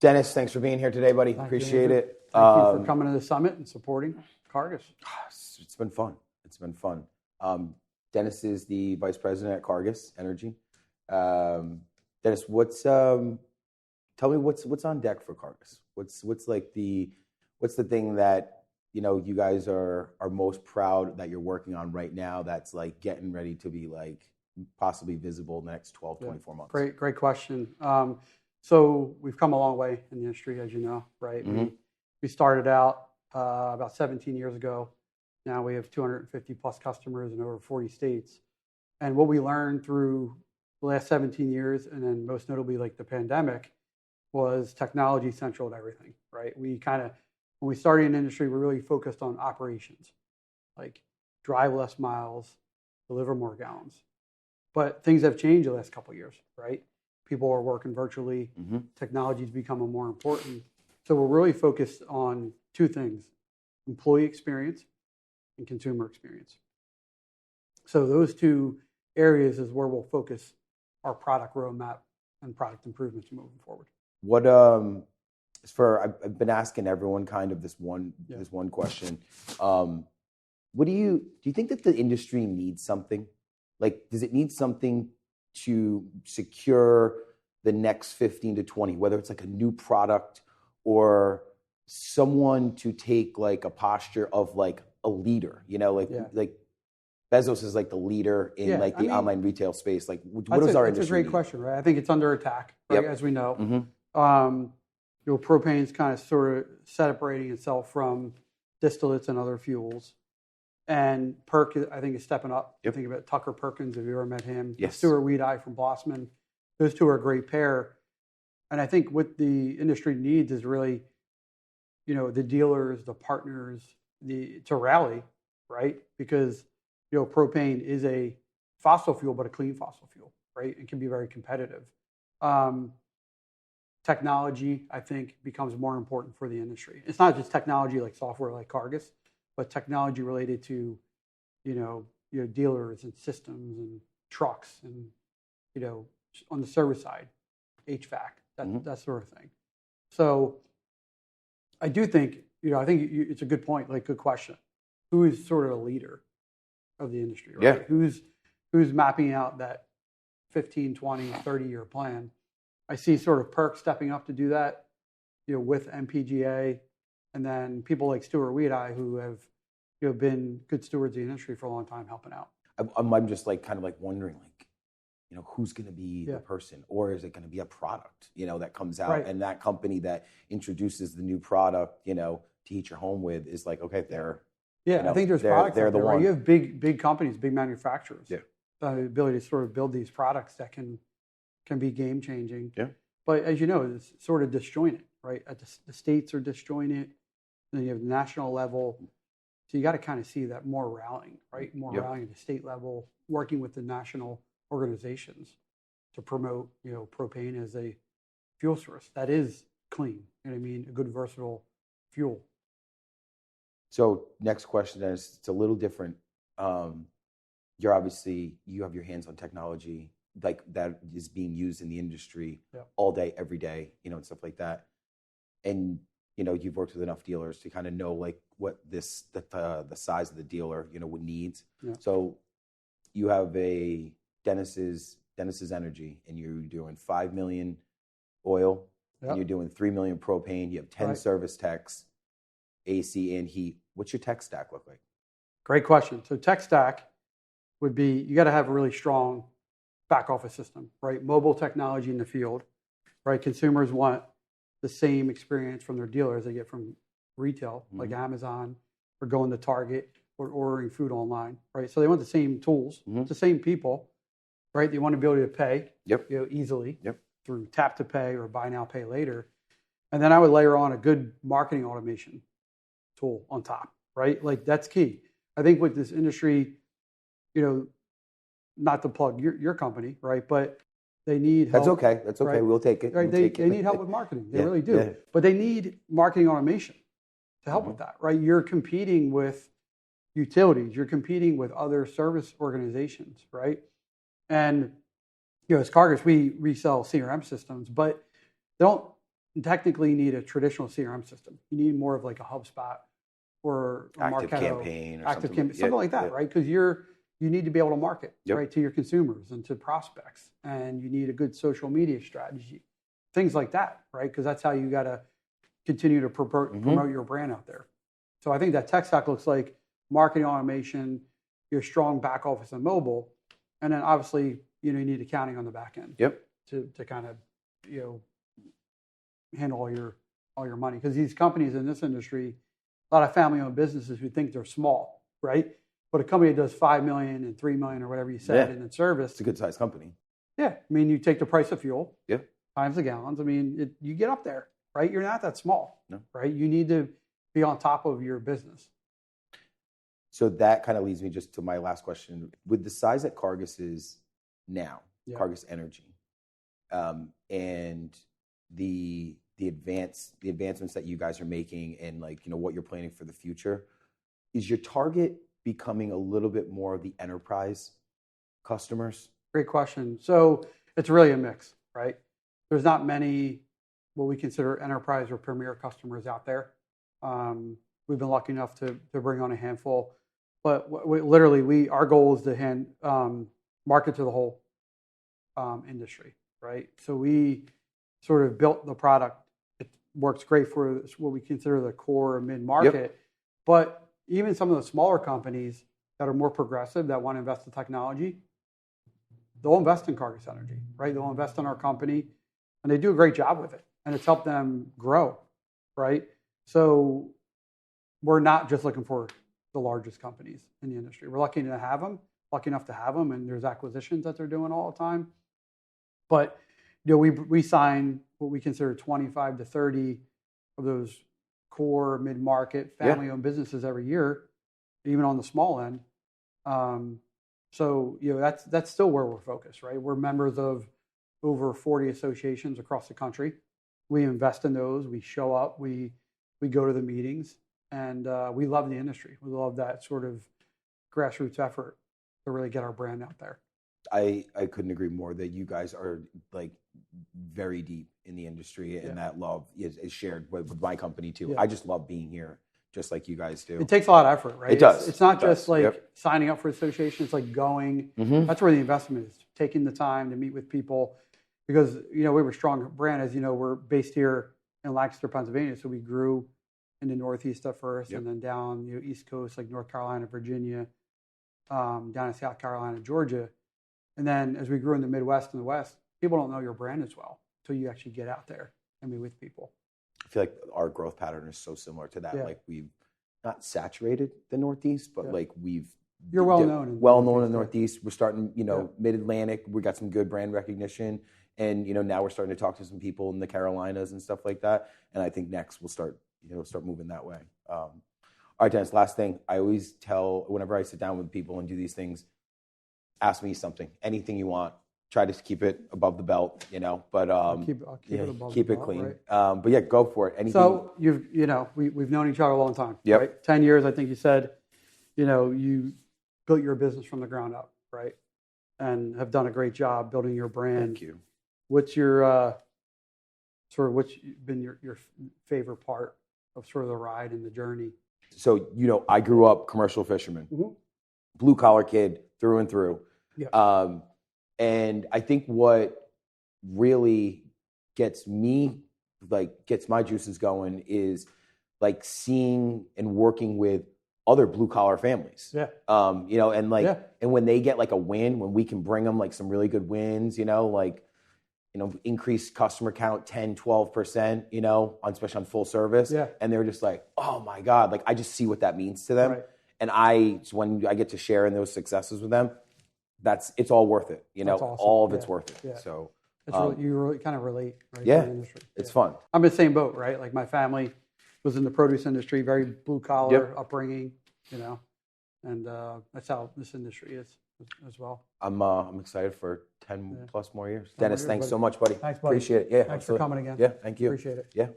Dennis, thanks for being here today, buddy. Appreciate it. Thank you for coming to the summit and supporting Cargas. It's been fun. It's been fun. Dennis is the vice president at Cargas Energy. Dennis, tell me what's on deck for Cargas? What's the thing that you guys are most proud that you're working on right now that's like getting ready to be like possibly visible in the next 12, 24 months? Great question. So we've come a long way in the industry, as you know, right? Mm-hmm. We started out about 17 years ago. Now we have 250 plus customers in over 40 states. And what we learned through the last 17 years, and then most notably like the pandemic, was technology central to everything, right? When we started in the industry, we really focused on operations, like drive less miles, deliver more gallons. But things have changed the last couple of years, right? People are working virtually. Mm-hmm. Technology is becoming more important. So we're really focused on two things: employee experience and consumer experience. So those two areas is where we'll focus our product roadmap and product improvements moving forward. I've been asking everyone kind of this one question. Do you think that the industry needs something? Like, does it need something to secure the next 15 to 20, whether it's like a new product or someone to take like a posture of like a leader, like Bezos is like the leader in the online retail space. Like, what does our industry need? That's a great question, right? I think it's under attack, right? As we know. Mm-hmm. Propane's kind of sort of separating itself from distillates and other fuels. And Perk, I think, is stepping up. Yep. Think about Tucker Perkins, if you ever met him. Yes. Stuart Weedeye from Blossman. Those two are a great pair. And I think what the industry needs is really, the dealers, the partners, to rally, right? Because, propane is a fossil fuel, but a clean fossil fuel, right? It can be very competitive. Technology, I think, becomes more important for the industry. It's not just technology like software like Cargas, but technology related to, dealers and systems and trucks and, on the service side, HVAC, that sort of thing. So I do think, I think it's a good point, like good question. Who is sort of a leader of the industry, right? Yeah. Who's mapping out that 15, 20, 30-year plan? I see sort of Perk stepping up to do that, with MPGA, and then people like Stuart Weedeye who have, been good stewards of the industry for a long time, helping out. I'm just like kind of like wondering, like, who's going to be the person, or is it going to be a product, that comes out, right? And that company that introduces the new product, to heat your home with is like, okay, they're I think there's products they're out there, the right? one. You have big companies, big manufacturers. Yeah. The ability to sort of build these products that can be game changing. Yeah. But as you know, it's sort of disjointed, right? The states are disjointed, then you have the national level. So you got to kind of see that more rallying, right? More rallying at the state level, working with the national organizations to promote, propane as a fuel source that is clean. You know what I mean? A good versatile fuel. So next question is, it's a little different. You have your hands on technology like that is being used in the industry all day, every day, and stuff like that. And, you've worked with enough dealers to kind of know like what the size of the dealer, would need. Yeah. So you have a Dennis's Energy, and you're doing 5 million oil, and you're doing 3 million propane. You have 10 service techs, AC and heat. What's your tech stack look like? Great question. So tech stack would be, you got to have a really strong back office system, right? Mobile technology in the field, right? Consumers want the same experience from their dealers they get from retail, like Amazon, or going to Target, or ordering food online, right? So they want the same tools, the same people, right? They want to be able to pay easily through tap to pay or buy now, pay later. And then I would layer on a good marketing automation tool on top, right? Like that's key. I think with this industry, not to plug your company, right? But they need help. That's okay. Right? We'll take it. Right? They need help with marketing. They really do. Yeah. But they need marketing automation to help with that, right? You're competing with utilities. You're competing with other service organizations, right? And, as Cargas, we resell CRM systems, but they don't technically need a traditional CRM system. You need more of like a HubSpot or a Active Marketo, campaign or something like that, right? Because you need to be able to market right to your consumers and to prospects, and you need a good social media strategy, things like that, right? Because that's how you got to continue to promote your brand out there. So I think that tech stack looks like marketing automation, your strong back office and mobile, and then obviously you need accounting on the back end. To kind of handle all your money, because these companies in this industry, a lot of family-owned businesses who think they're small, right? But a company that does $5 million and $3 million or whatever you said in service, it's a good sized company. Yeah, I mean, you take the price of fuel times the gallons. I mean, you get up there, right? You're not that small, right? You need to be on top of your business. So that kind of leads me just to my last question. With the size that Cargas is now, Cargas Energy, and the advancements that you guys are making, and what you're planning for the future, is your target becoming a little bit more of the enterprise customers? Great question. So it's really a mix, right? There's not many what we consider enterprise or premier customers out there. We've been lucky enough to bring on a handful, but our goal is to market to the whole industry, right? So we sort of built the product. It works great for what we consider the core mid-market, but even some of the smaller companies that are more progressive, that want to invest in technology, they'll invest in Cargas Energy, right? They'll invest in our company, and they do a great job with it, and it's helped them grow, right? So we're not just looking for the largest companies in the industry. We're lucky enough to have them, and there's acquisitions that they're doing all the time. But we sign what we consider 25 to 30 of those core mid-market family-owned businesses every year, even on the small end. So that's still where we're focused, right? We're members of over 40 associations across the country. We invest in those. We show up. We go to the meetings, and we love the industry. We love that sort of grassroots effort to really get our brand out there. I couldn't agree more that you guys are very deep in the industry, and that love is shared with my company too. I just love being here, just like you guys do. It takes a lot of effort, right? It does. It's not just signing up for associations. It's like going. That's where the investment is. Taking the time to meet with people, because we were a strong brand. As you know, we're based here in Lancaster, Pennsylvania, so we grew in the Northeast at first, and then down East Coast, like North Carolina, Virginia, down in South Carolina, Georgia. And then as we grew in the Midwest and the West, people don't know your brand as well until you actually get out there and meet with people. I feel like our growth pattern is so similar to that. Like, we've not saturated the Northeast, but you're well known in the Northeast. We're starting, Mid-Atlantic. We got some good brand recognition, and now we're starting to talk to some people in the Carolinas and stuff like that. And I think next we'll start moving that way. All right, Dennis. Last thing, I always tell whenever I sit down with people and do these things, ask me something, anything you want. Try to keep it above the belt, but I'll keep it above keep the it belt, clean. Right? But go for it. Anything. So we've known each other a long time. Right? 10 years, I think you said. You built your business from the ground up, right? And have done a great job building your brand. Thank you. What's your what's been your favorite part of sort of the ride and the journey? So I grew up commercial fisherman, blue collar kid through and through. Yeah. And I think what really gets my juices going is seeing and working with other blue collar families. Yeah. And when they get a win, when we can bring them some really good wins, increase customer count 10, 12%, especially on full service. Yeah. And they're just oh my God, I just see what that means to them. Right. And when I get to share in those successes with them, it's all worth it. That's awesome. All of it's worth it. Yeah. So you really kind of relate, right? Yeah, to the industry. It's fun. I'm in the same boat, right? My family was in the produce industry, very blue collar upbringing, and that's how this industry is as well. I'm excited for 10 plus more years. Dennis, thanks so much, buddy. Thanks, buddy. Appreciate it. Yeah, thanks for coming again. Yeah, thank you. Appreciate it. Yeah.